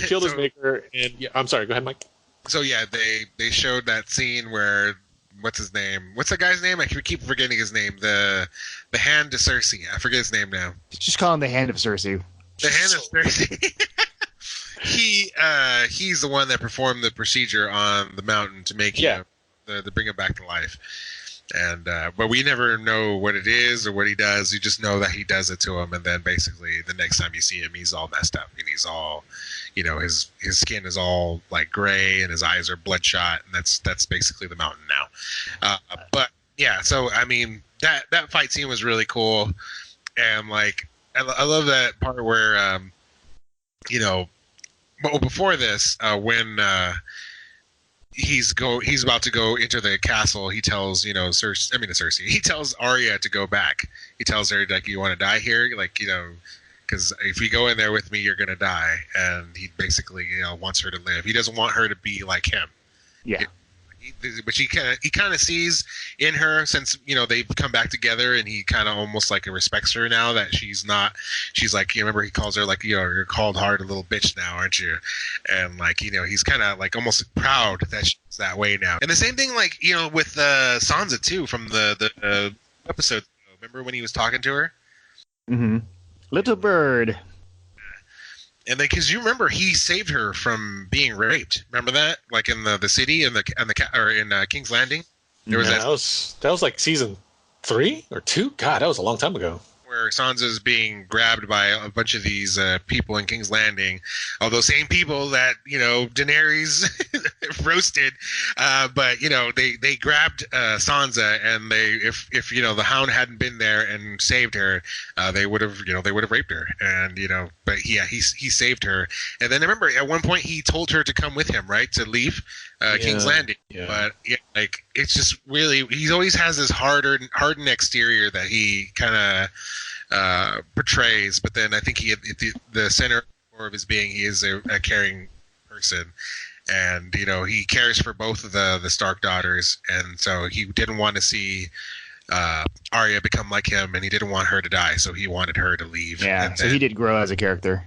killed his So- maker. And yeah, I'm sorry. Go ahead, Mike. So yeah, they showed that scene where what's his name? What's the guy's name? I keep forgetting his name. The hand to Cersei. I forget his name now. Just call him the Hand of Cersei. The hand of Cersei. He's the one that performed the procedure on the mountain to make Yeah. to bring him back to life. And but we never know what it is or what he does. You just know that he does it to him, and then basically the next time you see him, he's all messed up and he's all, his skin is all like gray and his eyes are bloodshot, and that's basically the mountain now. But yeah, so I mean that fight scene was really cool, and like I love that part where well, before this when he's about to go into the castle, he tells Cersei, he tells Arya to go back. He tells her like, you want to die here, like because if you go in there with me, you're gonna die. And he basically wants her to live. He doesn't want her to be like him. Yeah. But he kind of sees in her, since they've come back together, and he kind of almost like respects her now that she's like, remember he calls her like, you're cold hearted little bitch now, aren't you? And like he's kind of like almost proud that she's that way now. And the same thing like with Sansa too, from the episode. Remember when he was talking to her? Mm-hmm. Little bird. And because you remember, he saved her from being raped. Remember that, like in the city in King's Landing, there was that was like season 3 or 2. God, that was a long time ago. where Sansa's being grabbed by a bunch of these people in King's Landing, all those same people that Daenerys roasted, but they grabbed Sansa, and if the Hound hadn't been there and saved her, they would have raped her, and but yeah, he saved her. And then I remember at one point he told her to come with him, right, to leave King's Landing. Yeah. But yeah, like it's just really, he always has this hardened exterior that he kind of portrays, but then I think he, at the center of his being, he is a caring person, and he cares for both of the Stark daughters, and so he didn't want to see Arya become like him, and he didn't want her to die, so he wanted her to leave. Yeah, and so he did grow as a character.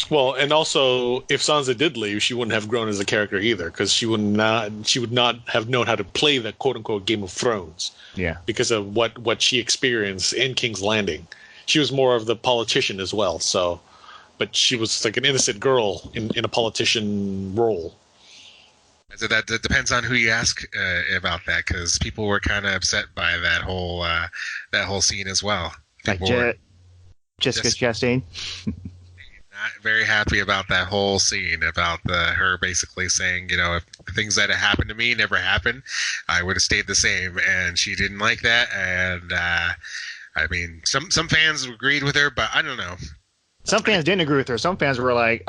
Well, and also, if Sansa did leave, she wouldn't have grown as a character either, because she would not have known how to play the quote unquote Game of Thrones. Yeah. Because of what she experienced in King's Landing. She was more of the politician as well. So, but she was like an innocent girl in a politician role. So that depends on who you ask about that, because people were kind of upset by that whole scene as well. Like People were Jessica Just- Chastain. not very happy about that whole scene, about her basically saying, if things that had happened to me never happened, I would have stayed the same, and she didn't like that. And I mean, some fans agreed with her, but I don't know. Some fans didn't agree with her. Some fans were like,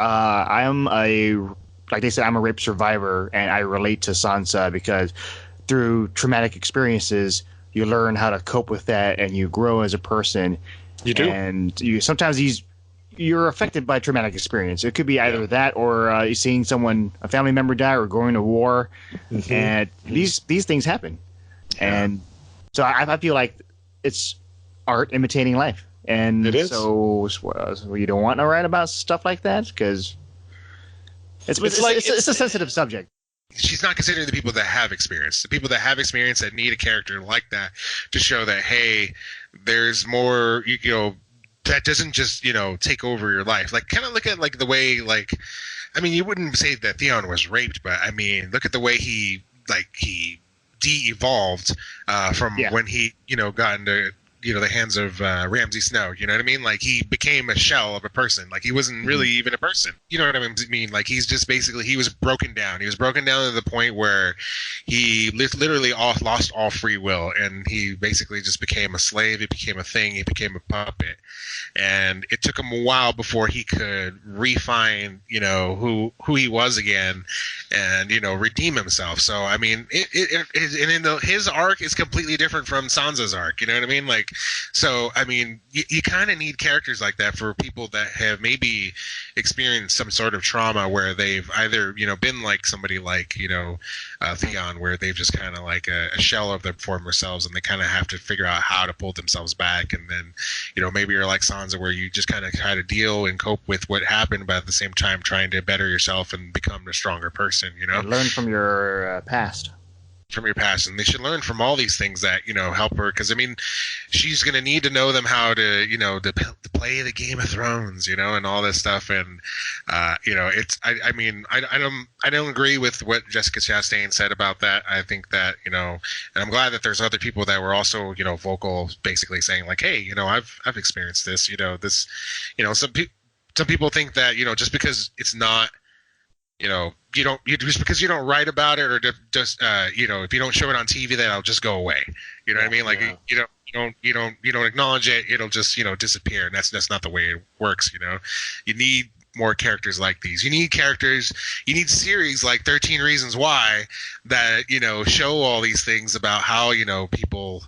like they said, I'm a rape survivor, and I relate to Sansa because through traumatic experiences, you learn how to cope with that, and you grow as a person. You do. And you're affected by traumatic experience. It could be either that or you seeing a family member die, or going to war, and these things happen. And so I feel like it's art imitating life, and It is. So you don't want to write about stuff like that because it's a sensitive subject. She's not considering the people that have experience, the people that have experience that need a character like that to show that, hey, there's more, that doesn't just, take over your life. Like, kind of look at like the way, like, I mean, you wouldn't say that Theon was raped, but I mean, look at the way he de-evolved from when he, got into the hands of Ramsay Snow. You know what I mean? Like he became a shell of a person. Like he wasn't really even a person. You know what I mean? Like he's just basically he was broken down. He was broken down to the point where he literally lost all free will, and he basically just became a slave. He became a thing. He became a puppet, and it took him a while before he could refine who he was again, and redeem himself. So I mean, his arc is completely different from Sansa's arc. You know what I mean? Like, so I mean, you kind of need characters like that for people that have maybe experienced some sort of trauma where they've either been like somebody like Theon, where they've just kind of like a shell of their former selves, and they kind of have to figure out how to pull themselves back. And then maybe you're like Sansa, where you just kind of try to deal and cope with what happened, but at the same time trying to better yourself and become a stronger person. And learn from your past. From your past, and they should learn from all these things that help her, because I mean she's going to need to know them how to to play the Game of Thrones, and all this stuff. And it's I don't agree with what Jessica Chastain said about that. I think that and I'm glad that there's other people that were also vocal, basically saying like, hey, I've experienced this. This some people think that just because it's not just because you don't write about it, or just if you don't show it on TV, that it'll just go away. You know what I mean? Like you don't acknowledge it, it'll just disappear, and that's not the way it works. You need more characters like these. You need series like 13 Reasons Why that show all these things about how people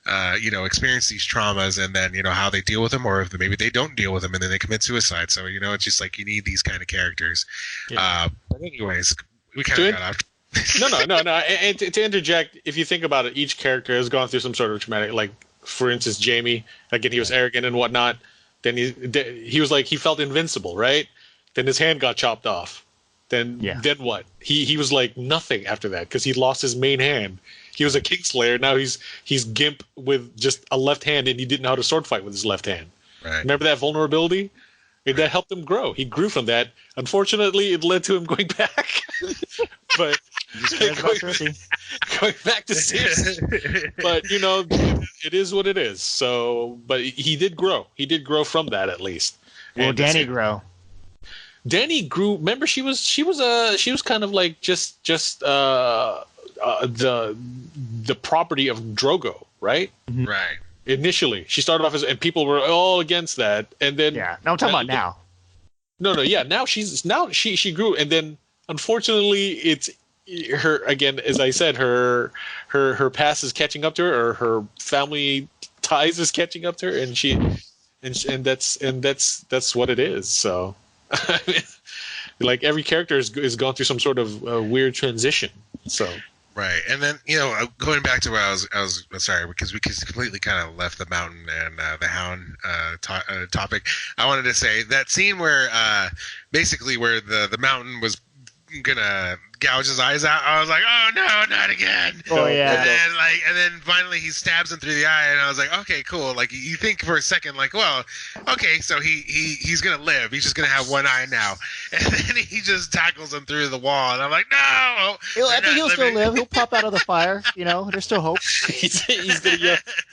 experience these traumas, and then how they deal with them, or if maybe they don't deal with them and then they commit suicide. So it's just like you need these kind of characters. But anyways, we kind of got off. No. And to interject, if you think about it, each character has gone through some sort of traumatic. Like for instance, Jaime. Again, he was arrogant and whatnot. Then he was like he felt invincible, right? Then his hand got chopped off. Then what? He was like nothing after that because he lost his main hand. He was a Kingslayer. Now he's Gimp with just a left hand, and he didn't know how to sword fight with his left hand. Right. Remember that vulnerability? That helped him grow. He grew from that. Unfortunately, it led to him going back. But going back to Cersei. But it is what it is. So, but he did grow. He did grow from that at least. Well, Dany grow. Dany grew. Remember, she was kind of like just the property of Drogo, right? Mm-hmm. Right. Initially, she started off and people were all against that, and then no, I'm talking about now. No, yeah. Now she grew, and then unfortunately, it's her again. As I said, her past is catching up to her, or her family ties is catching up to her, and that's what it is. So, like every character is gone through some sort of weird transition. So. Right, and then going back to what I was sorry, because we completely kind of left the mountain and the hound topic. I wanted to say that scene where basically where the mountain was gonna gouge his eyes out. I was like, oh no, not again. Oh yeah. And then finally he stabs him through the eye, and I was like, okay, cool. Like you think for a second, like, well, okay, so he's gonna live. He's just gonna have one eye now, and then he just tackles him through the wall, and I'm like, no. I think he'll still live. He'll pop out of the fire. There's still hope. he's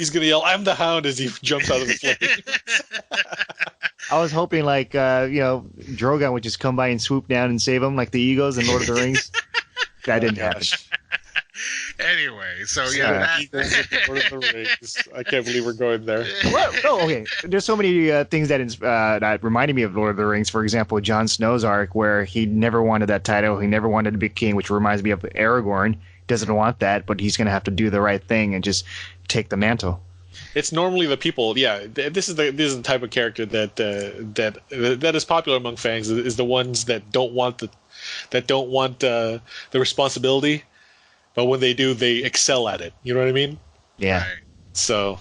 gonna yell, "I'm the Hound!" as he jumps out of the flame. I was hoping like Drogon would just come by and swoop down and save him like the Eagles in Lord of the Rings. That didn't happen. Anyway, so I can't believe we're going there. Well, okay. There's so many things that reminded me of Lord of the Rings. For example, Jon Snow's arc, where he never wanted that title. He never wanted to be king, which reminds me of Aragorn. Doesn't want that, but he's going to have to do the right thing and just take the mantle. It's normally the people. Yeah, this is the type of character that is popular among fans. Is the ones that don't want the responsibility, but when they do, they excel at it. You know what I mean? Yeah. Right. So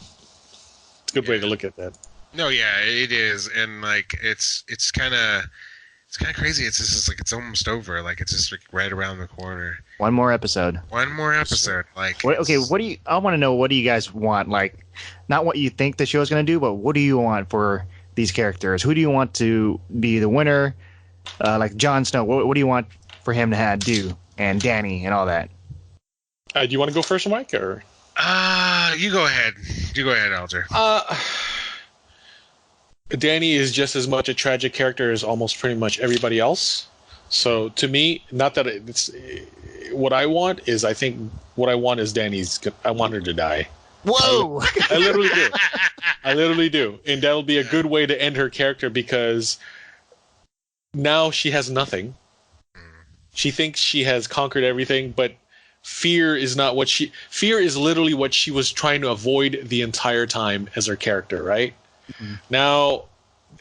it's a good way to look at that. No, yeah, it is, and like it's kind of crazy. It's just like it's almost over. Like it's just like right around the corner. One more episode. Like I want to know, what do you guys want? Like, not what you think the show's going to do, but what do you want for these characters? Who do you want to be the winner? Like Jon Snow, what do you want for him to do? And Dany and all that. Do you want to go first, Mike, or? You go ahead. You go ahead, Alger. Danny is just as much a tragic character as almost pretty much everybody else. So to me, not that it's what I want is. I think what I want is Danny's. I want her to die. Whoa! I literally do. I literally do, and that'll be a good way to end her character because now she has nothing. She thinks she has conquered everything, but fear is not what she. Fear is literally what she was trying to avoid the entire time as her character, right? Mm-hmm. Now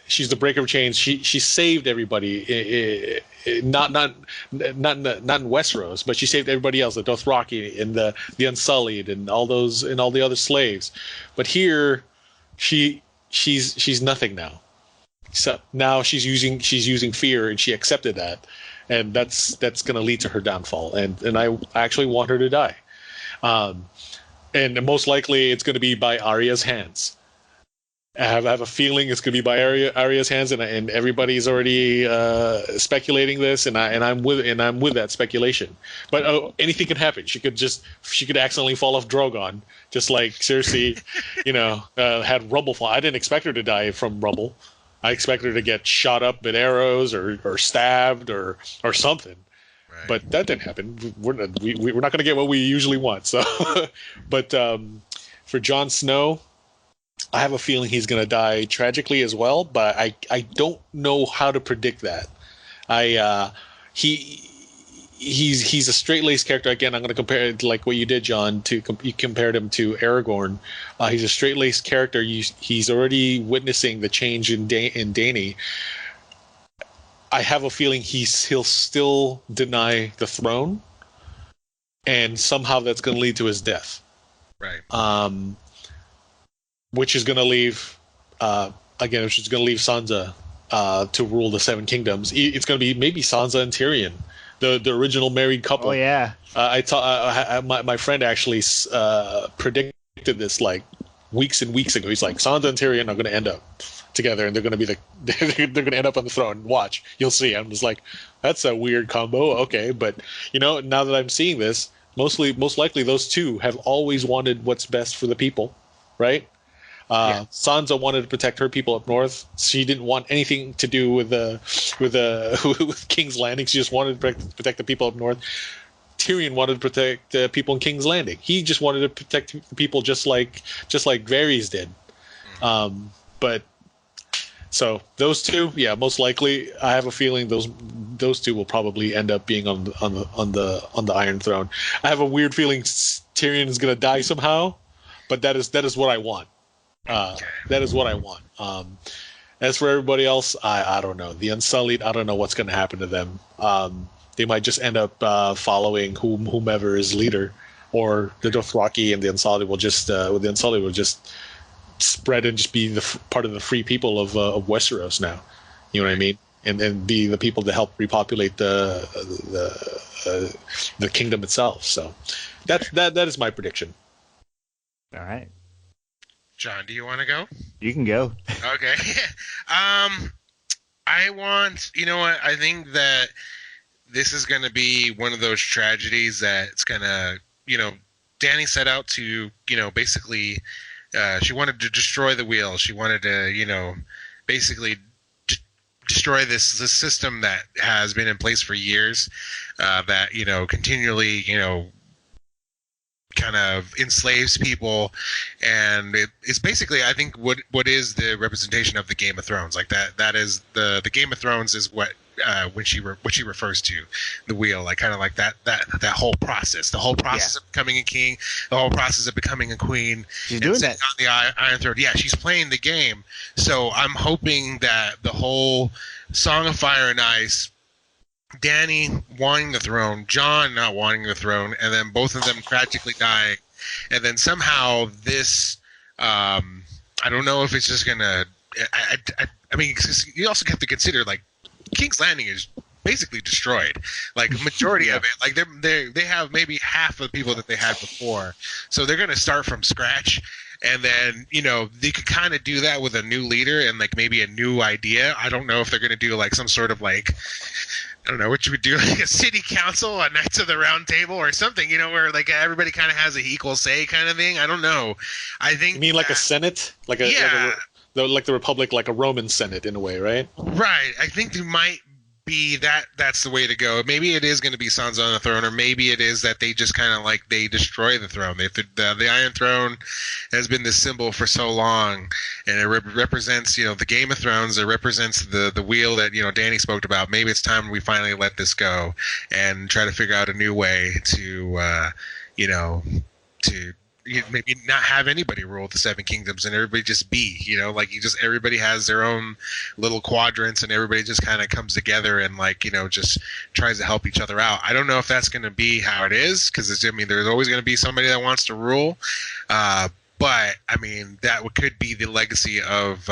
she's the breaker of chains. She saved everybody. Not in Westeros, but she saved everybody else, the Dothraki and the Unsullied and all those and all the other slaves. But here, she's nothing now. So now she's using fear, and she accepted that, and that's going to lead to her downfall. And I actually want her to die, and most likely it's going to be by Arya's hands. I have a feeling it's going to be by Arya's hands, and everybody's already speculating this, and I'm with that speculation. But anything can happen. She could accidentally fall off Drogon, just like Cersei, had rubble fall. I didn't expect her to die from rubble. I expected her to get shot up with arrows or stabbed or something. Right. But that didn't happen. We're not going to get what we usually want. So, but for Jon Snow, I have a feeling he's going to die tragically as well, but I don't know how to predict that. He's a straight-laced character. Again, I'm going to compare it like what you did, John. You compared him to Aragorn. He's a straight-laced character. He's already witnessing the change in Dany. I have a feeling he'll still deny the throne, and somehow that's going to lead to his death. Right. Which is going to leave Sansa to rule the Seven Kingdoms. It's going to be maybe Sansa and Tyrion, the original married couple. Oh yeah. My friend actually predicted this like weeks and weeks ago. He's like, Sansa and Tyrion are going to end up together, and they're going to be they're going to end up on the throne. Watch, you'll see. I'm just like, that's a weird combo. Okay, but now that I'm seeing this, most likely those two have always wanted what's best for the people, right? Sansa wanted to protect her people up north. She didn't want anything to do with King's Landing. She just wanted to protect the people up north. Tyrion wanted to protect the people in King's Landing. He just wanted to protect the people just like Varys did. But so those two, yeah, most likely, I have a feeling those two will probably end up being on the Iron Throne. I have a weird feeling Tyrion is going to die somehow, but that is what I want. That is what I want. As for everybody else, I don't know. The Unsullied, I don't know what's going to happen to them. They might just end up following whomever is leader, or the Dothraki and the Unsullied will just spread and just be part of the free people of Westeros now. You know what I mean? And be the people to help repopulate the kingdom itself. So that is my prediction. All right. John, do you want to go? You can go. Okay. I want, what? I think that this is going to be one of those tragedies that it's going to, Dany set out to, basically, she wanted to destroy the wheel. She wanted to, basically destroy this system that has been in place for years, that, continually, kind of enslaves people, and it's basically, I think, what is the representation of the Game of Thrones. Like that is the Game of Thrones is what what she refers to, the wheel, like kind of like that whole process, of becoming a king, the whole process of becoming a queen. She's doing that on the Iron Throne. Yeah, she's playing the game. So I'm hoping that the whole Song of Fire and Ice, Dany wanting the throne, Jon not wanting the throne, and then both of them tragically dying, and then somehow this, I don't know if it's just gonna. I mean, you also have to consider, like, King's Landing is basically destroyed, like majority of it. Like they have maybe half of the people that they had before, so they're gonna start from scratch. And then, they could kind of do that with a new leader and like maybe a new idea. I don't know if they're going to do like some sort of like don't know what you would do, like a city council, a Knights of the Round Table, or something, where like everybody kind of has an equal say, kind of thing. I don't know. I think. You mean like a Senate, yeah, like the Republic, like a Roman Senate in a way, right? right. I think there might be that. That's the way to go. Maybe it is going to be Sansa on the throne, or maybe it is that they just kind of like they destroy the throne. The Iron Throne has been this symbol for so long, and it represents the Game of Thrones. It represents the wheel that Danny spoke about. Maybe it's time we finally let this go and try to figure out a new way to to maybe not have anybody rule the Seven Kingdoms and everybody just be, everybody has their own little quadrants and everybody just kind of comes together and just tries to help each other out. I don't know if that's going to be how it is, because there's always going to be somebody that wants to rule. But I mean, that could be the legacy of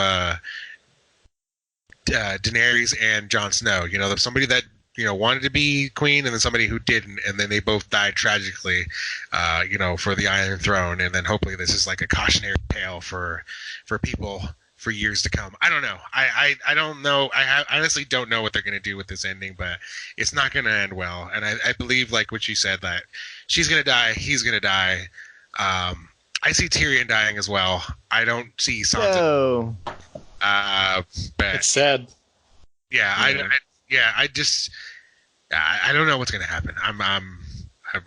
Daenerys and Jon Snow. Somebody that wanted to be queen, and then somebody who didn't, and then they both died tragically, for the Iron Throne. And then hopefully this is like a cautionary tale for people for years to come. I don't know. I don't know. I honestly don't know what they're going to do with this ending, but it's not going to end well. And I believe, like what you said, that she's going to die, he's going to die. I see Tyrion dying as well. I don't see Sansa. No. But It's sad. yeah, I don't know what's going to happen.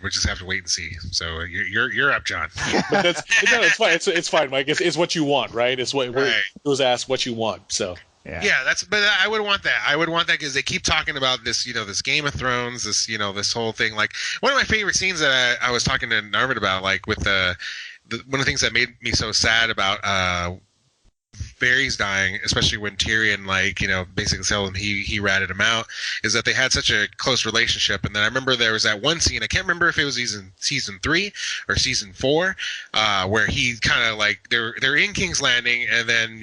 We just have to wait and see. So you're up, John. But it's fine. It's fine, Mike. It's what you want, right? It's what Right. it was asked what you want. So Yeah. But I would want that. I would want that because they keep talking about this, this Game of Thrones, this, this whole thing. Like one of my favorite scenes that I was talking to Narvin about, like with one of the things that made me so sad about Varys dying, especially when Tyrion, basically told him he ratted him out, is that they had such a close relationship. And then I remember there was that one scene, I can't remember if it was season 3 or season 4, where he kind of like they're in King's Landing, and then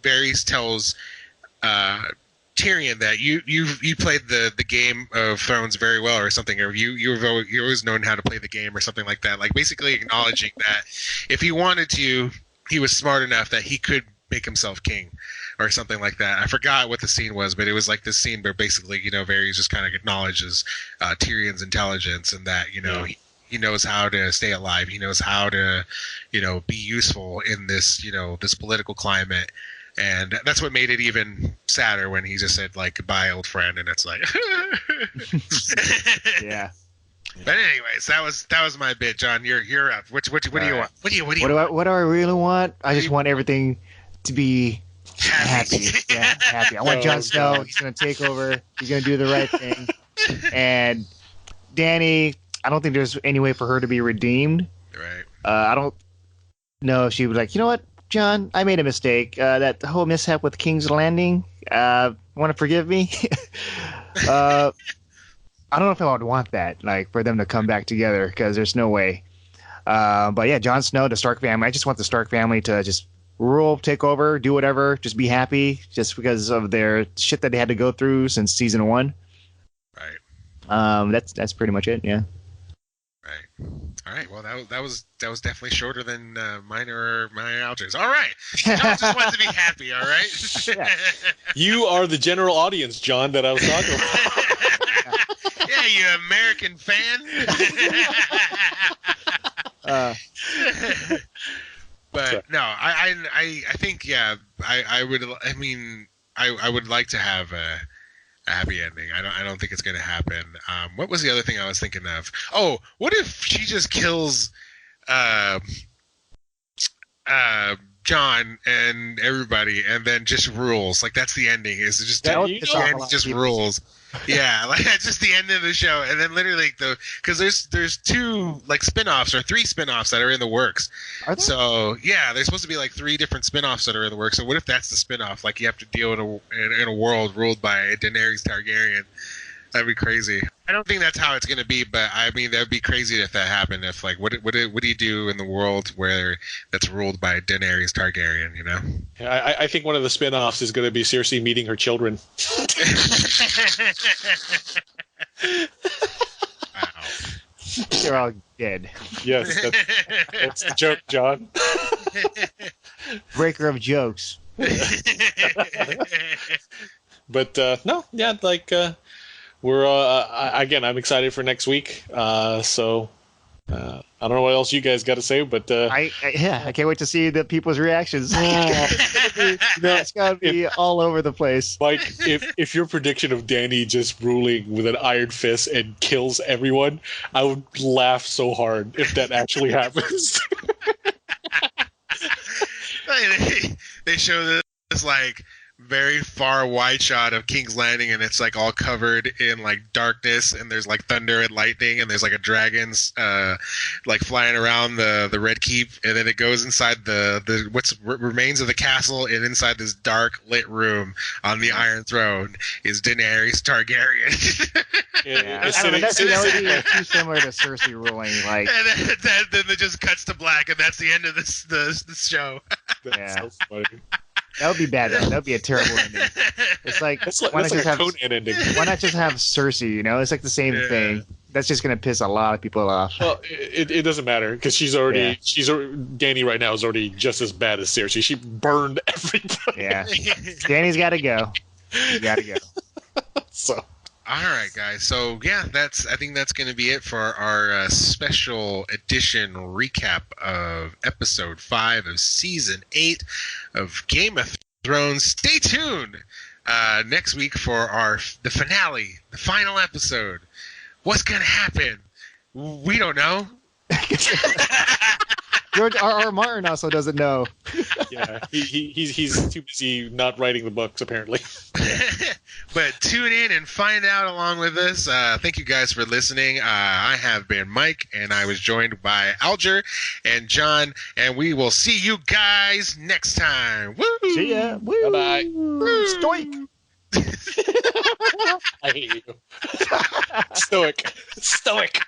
Varys tells Tyrion that you played the Game of Thrones very well, or something, or you've always known how to play the game, or something like that. Like basically acknowledging that if he wanted to, he was smart enough that he could make himself king, or something like that. I forgot what the scene was, but it was like this scene where basically Varys just kind of acknowledges Tyrion's intelligence, and that he knows how to stay alive. He knows how to be useful in this this political climate. And that's what made it even sadder when he just said goodbye, old friend, and it's like Yeah. But anyways, that was my bit, John. You're up. What do you want? What do you want? What do I really want? I just want everything to be happy. Yeah, happy. I want Jon Snow. He's going to take over. He's going to do the right thing. And Dany, I don't think there's any way for her to be redeemed. Right. I don't know if she would like, you know what, John, I made a mistake. That whole mishap with King's Landing, want to forgive me? I don't know if I would want that, for them to come back together, because there's no way. But yeah, Jon Snow, the Stark family. I just want the Stark family to just rule, take over, do whatever, just be happy, just because of their shit that they had to go through since season 1. Right. That's pretty much it. Yeah. Right. All right. Well, that was definitely shorter than mine or my Alger's. All right. John just wants to be happy. All right. Yeah. you are the general audience, John, that I was talking about. Yeah, you American fan. But no, I think I would. I mean, I would like to have a happy ending. I don't think it's going to happen. What was the other thing I was thinking of? Oh, what if she just kills John and everybody, and then just rules? Like that's the ending. Is just just rules. Yeah, like that's just the end of the show, and then literally because there's 2 spin-offs or 3 spin-offs that are in the works. Are there? So yeah, there's supposed to be 3 different spin-offs that are in the works. So what if that's the spin-off? You have to deal in a world ruled by Daenerys Targaryen. That'd be crazy. I don't think that's how it's going to be, but I mean that'd be crazy if that happened. If what do you do in the world where that's ruled by Daenerys Targaryen? I think one of the spin-offs is going to be Cersei meeting her children. Wow. They're all dead. Yes, that's the joke, John. Breaker of jokes. But no, yeah, we're again. I'm excited for next week. I don't know what else you guys got to say, but I can't wait to see the people's reactions. It's gonna be all over the place. Like if your prediction of Danny just ruling with an iron fist and kills everyone, I would laugh so hard if that actually happens. They show this like very far wide shot of King's Landing, and it's like all covered in like darkness, and there's like thunder and lightning, and there's like a dragon's like flying around the Red Keep, and then it goes inside the what's remains of the castle, and inside this dark lit room on the Iron Throne is Daenerys Targaryen. That would be too similar to Cersei ruling, like. And then it just cuts to black, and that's the end of the show. That's so funny. That would be bad. That would be a terrible ending. It's like, why not just have Cersei? You know, it's like the same thing. That's just gonna piss a lot of people off. Well, it doesn't matter because Dany right now is already just as bad as Cersei. She burned everybody. Yeah, Dany's got to go. You got to go. So. All right, guys. So yeah, I think that's going to be it for our special edition recap of episode 5 of season 8 of Game of Thrones. Stay tuned next week for the finale, the final episode. What's going to happen? We don't know. George R. Martin also doesn't know. Yeah, he's too busy not writing the books apparently. But tune in and find out along with us. Thank you guys for listening. I have been Mike, and I was joined by Alger and John, and we will see you guys next time. Woo! See ya. Woo! Bye-bye. Woo! Stoic. I hate you. Stoic.